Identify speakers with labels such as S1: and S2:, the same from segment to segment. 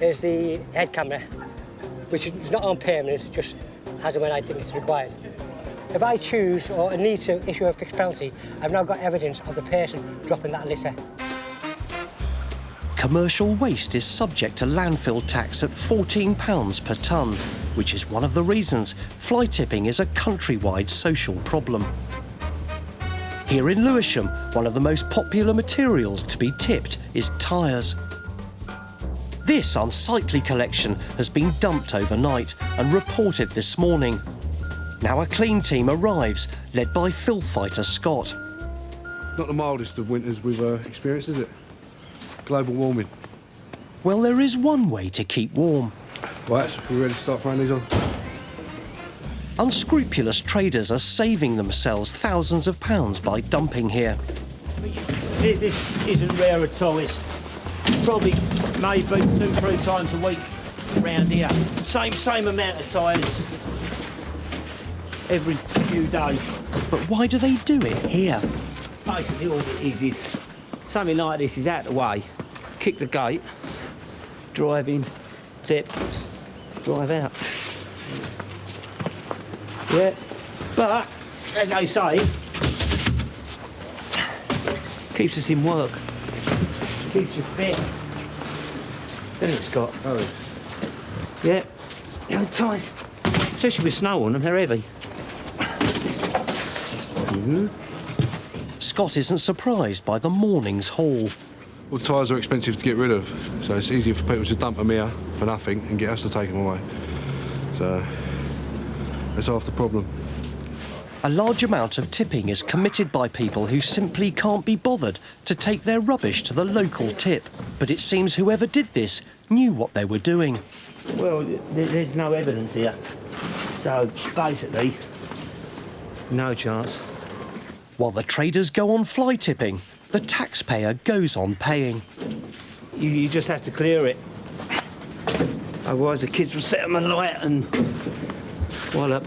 S1: is the head camera, which is not on permanent, just as and when I think it's required. If I choose or need to issue a fixed penalty, I've now got evidence of the person dropping that litter.
S2: Commercial waste is subject to landfill tax at £14 per tonne, which is one of the reasons fly tipping is a countrywide social problem. Here in Lewisham, one of the most popular materials to be tipped is tyres. This unsightly collection has been dumped overnight and reported this morning. Now a clean team arrives, led by Filth fighter Scott.
S3: Not the mildest of winters we've experienced, is it? Global warming.
S2: Well, there is one way to keep warm.
S3: Right, we ready to start throwing these on?
S2: Unscrupulous traders are saving themselves thousands of pounds by dumping here.
S4: This isn't rare at all. It's probably maybe 2-3 times a week around here. Same amount of tyres every few days.
S2: But why do they do it here?
S4: Basically all it is something like this is out the way, kick the gate, drive in, tip, drive out. Yeah, but as I say, keeps us in work, keeps you fit. Then it's got.
S3: Oh.
S4: Yeah, you know, tyres, especially with snow on them, they're heavy.
S2: Scott isn't surprised by the morning's haul.
S3: Well, tyres are expensive to get rid of, so it's easier for people to dump them here for nothing and get us to take them away. So that's half the problem.
S2: A large amount of tipping is committed by people who simply can't be bothered to take their rubbish to the local tip. But it seems whoever did this knew what they were doing.
S4: Well, there's no evidence here, so basically, no chance.
S2: While the traders go on fly tipping, the taxpayer goes on paying.
S4: You just have to clear it. Otherwise the kids will set them alight and wallop.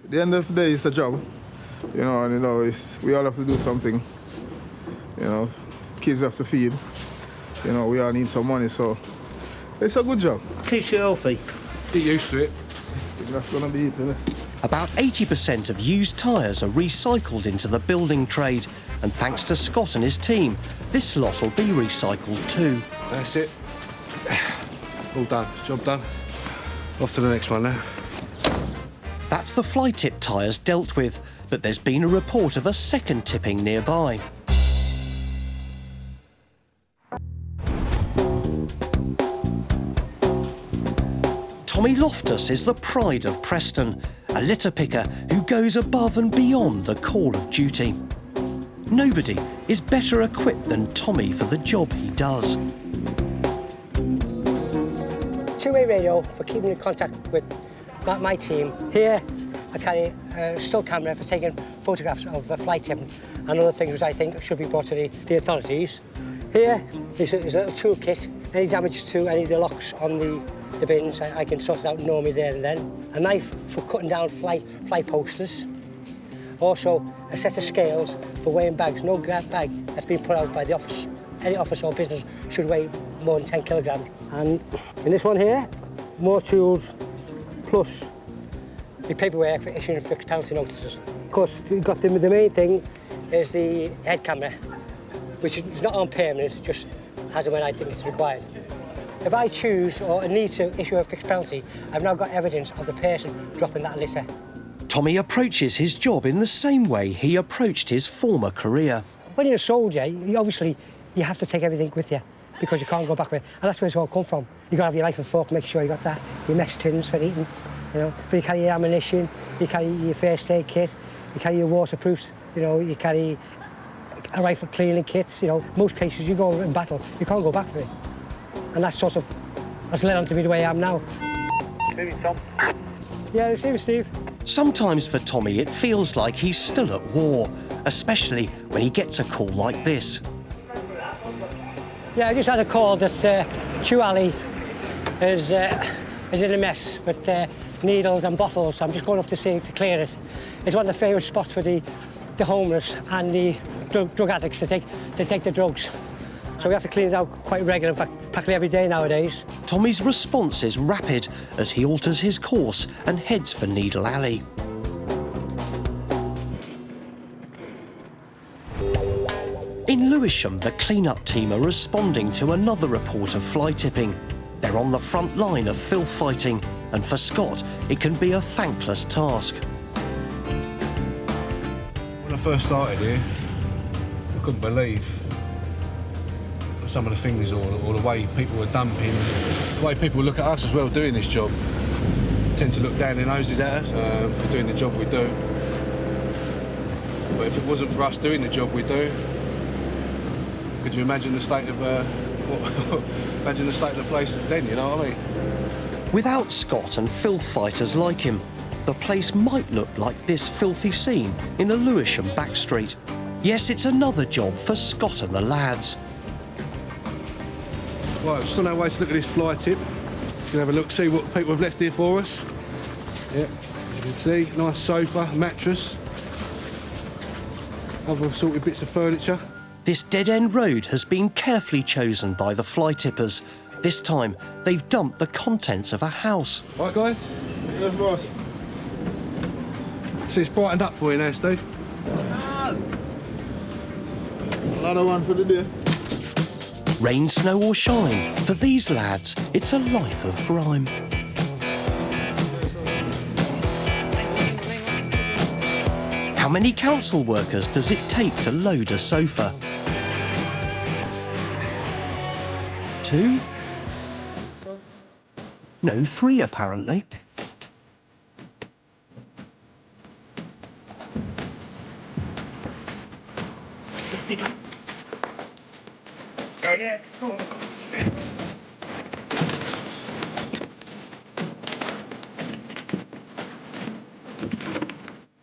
S5: At the end of the day, it's a job, you know, and we all have to do something. You know, kids have to feed. You know, we all need some money, so it's a good job.
S4: Keeps you healthy.
S3: Get used to it.
S5: That's gonna be it, isn't it?
S2: About 80% of used tyres are recycled into the building trade, and thanks to Scott and his team, this lot will be recycled too.
S3: That's it. All done. Job done. Off to the next one now.
S2: That's the fly tip tyres dealt with, but there's been a report of a second tipping nearby. Tommy Loftus is the pride of Preston, a litter picker who goes above and beyond the call of duty. Nobody is better equipped than Tommy for the job he does.
S1: Two-way radio for keeping in contact with my team. Here, I carry a still camera for taking photographs of fly tipping and other things which I think should be brought to the authorities. Here is a little toolkit. Any damage to any of the locks on the bins, I can sort it out normally there and then. A knife for cutting down fly posters. Also, a set of scales for weighing bags. No bag that's been put out by the office. Any office or business should weigh more than 10 kilograms. And in this one here, more tools, plus the paperwork for issuing fixed penalty notices. Of course, we've got the main thing is the head camera, which is not on permanent, just as and when I think it's required. If I choose or need to issue a fixed penalty, I've now got evidence of the person dropping that litter.
S2: Tommy approaches his job in the same way he approached his former career.
S1: When you're a soldier, you have to take everything with you because you can't go back with it. And that's where it's all come from. You've got to have your knife and fork, make sure you got that, your mess tins for eating, you know. But you carry your ammunition, you carry your first aid kit, you carry your waterproofs, you know, you carry a rifle cleaning kits, you know. Most cases you go in battle, you can't go back with it. And that's led on to me the way I am now.
S6: Tom.
S1: Yeah, Steve.
S2: Sometimes for Tommy it feels like he's still at war, especially when he gets a call like this.
S1: Yeah, I just had a call that Chew Alley is in a mess with needles and bottles. I'm just going up to see to clear it. It's one of the favourite spots for the homeless and the drug addicts to take the drugs. So we have to clean it out quite regular, in fact, practically every day nowadays.
S2: Tommy's response is rapid as he alters his course and heads for Needle Alley. In Lewisham, the clean-up team are responding to another report of fly tipping. They're on the front line of filth fighting, and for Scott, it can be a thankless task.
S3: When I first started here, I couldn't believe some of the things or the way people were dumping, the way people look at us as well doing this job. They tend to look down their noses at us for doing the job we do. But if it wasn't for us doing the job we do, could you imagine the state of imagine the state of the place then? You know what I mean?
S2: Without Scott and filth fighters like him, the place might look like this filthy scene in a Lewisham back street. Yes, it's another job for Scott and the lads.
S3: Right, just on our way to look at this fly tip. Gonna have a look, see what people have left here for us. Yeah, you can see, nice sofa, mattress, other assorted bits of furniture.
S2: This dead-end road has been carefully chosen by the fly tippers. This time, they've dumped the contents of a house.
S3: Right, guys?
S5: Yes, boss.
S3: See, it's brightened up for you now, Steve.
S5: Another one for the day.
S2: Rain, snow or shine, for these lads, it's a life of grime. How many council workers does it take to load a sofa? 2? No, 3 apparently.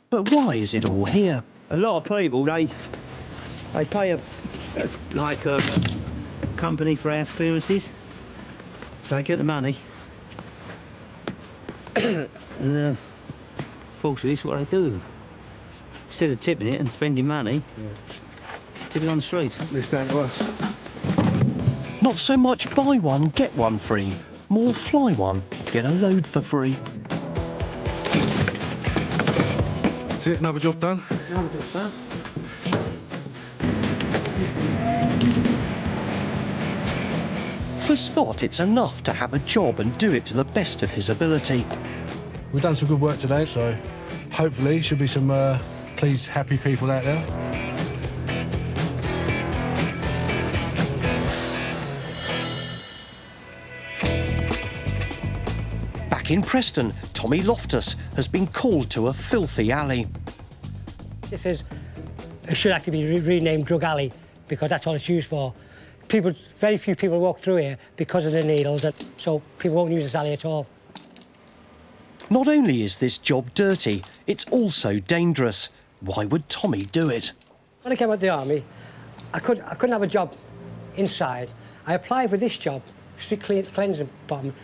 S2: But why is it all here?
S4: A lot of people, they pay a company for house clearances. So they get the money. And fortunately, it's what they do. Instead of tipping it and spending money, tip it on the streets.
S3: This down to us.
S2: Not so much buy one, get one free. More fly one, get a load for free.
S3: That's it, another job done.
S4: Another job done.
S2: For Scott, it's enough to have a job and do it to the best of his ability.
S3: We've done some good work today, so hopefully should be some pleased, happy people out there.
S2: Back in Preston, Tommy Loftus has been called to a filthy alley.
S1: This is, it should actually be renamed Drug Alley because that's all it's used for. Very few people walk through here because of the needles, and so people won't use this alley at all.
S2: Not only is this job dirty, it's also dangerous. Why would Tommy do it?
S1: When I came out of the army, I couldn't have a job inside. I applied for this job, street cleansing department,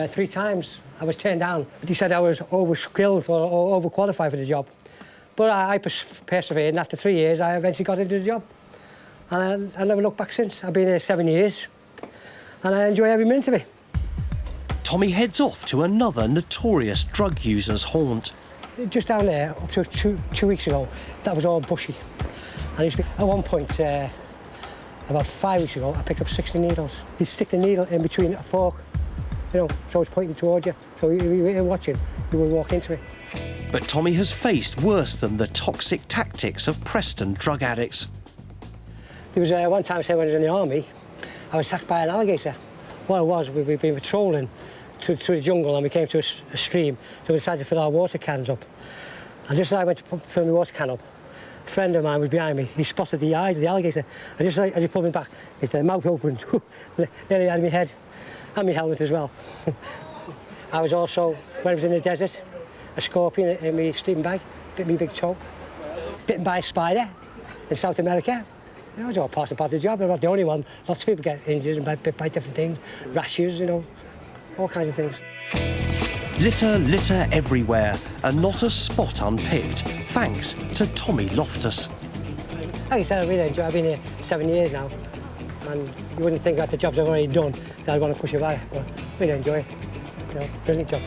S1: 3 times. I was turned down. He said I was over-skilled or overqualified for the job. But I persevered, and after 3 years, I eventually got into the job. And I never looked back since. I've been here 7 years, and I enjoy every minute of it.
S2: Tommy heads off to another notorious drug user's haunt.
S1: Just down there, up to two weeks ago, that was all bushy. And at one point, about 5 weeks ago, I picked up 60 needles. He'd stick the needle in between a fork, you know, so it's pointing towards you. So if you were watching, you would walk into it.
S2: But Tommy has faced worse than the toxic tactics of Preston drug addicts.
S1: There was one time, say, when I was in the army, I was attacked by an alligator. What it was, we'd been patrolling through the jungle and we came to a stream, so we decided to fill our water cans up. And just as I went to fill my water can up, a friend of mine was behind me. He spotted the eyes of the alligator, and just as he pulled me back, his mouth opened, nearly had my head, and my helmet as well. I was also, when I was in the desert, a scorpion in my sleeping bag, bit me big toe, bitten by a spider in South America. You know, it's all part of the job. I'm not the only one. Lots of people get injured and bit by different things, rashes, you know, all kinds of things.
S2: Litter everywhere, and not a spot unpicked, thanks to Tommy Loftus.
S1: Like I said, I really enjoy it. I've been here 7 years now. and you wouldn't think that the jobs I've already done that I'd want to push it by, but really enjoy it. Brilliant job.